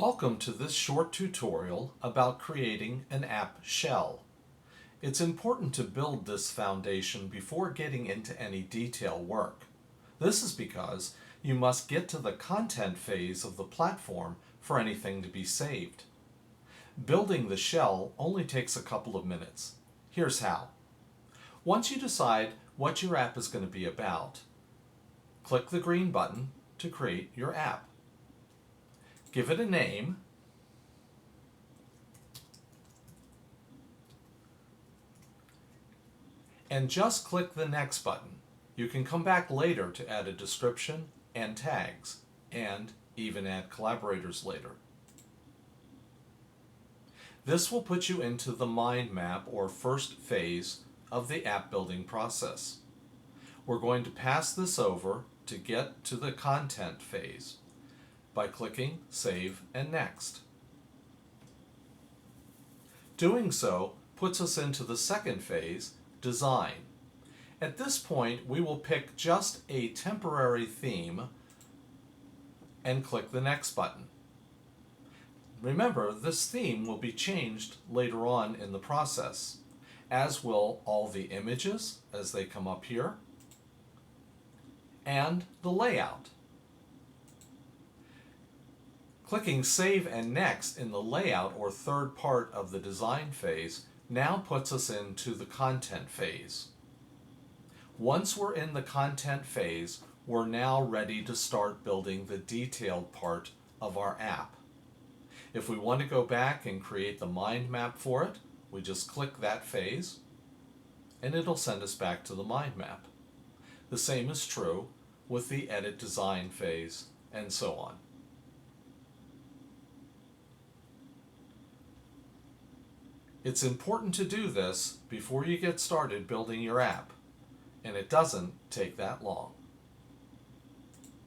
Welcome to this short tutorial about creating an app shell. It's important to build this foundation before getting into any detail work. This is because you must get to the content phase of the platform for anything to be saved. Building the shell only takes a couple of minutes. Here's how. Once you decide what your app is going to be about, click the green button to create your app. Give it a name, and just click the next button. You can come back later to add a description and tags, and even add collaborators later. This will put you into the mind map or first phase of the app building process. We're going to pass this over to get to the content phase by clicking Save and Next. Doing so puts us into the second phase, Design. At this point, we will pick just a temporary theme and click the Next button. Remember, this theme will be changed later on in the process, as will all the images as they come up here, and the layout. Clicking Save and Next in the layout or third part of the design phase now puts us into the content phase. Once we're in the content phase, we're now ready to start building the detailed part of our app. If we want to go back and create the mind map for it, we just click that phase and it'll send us back to the mind map. The same is true with the edit design phase and so on. It's important to do this before you get started building your app, and it doesn't take that long.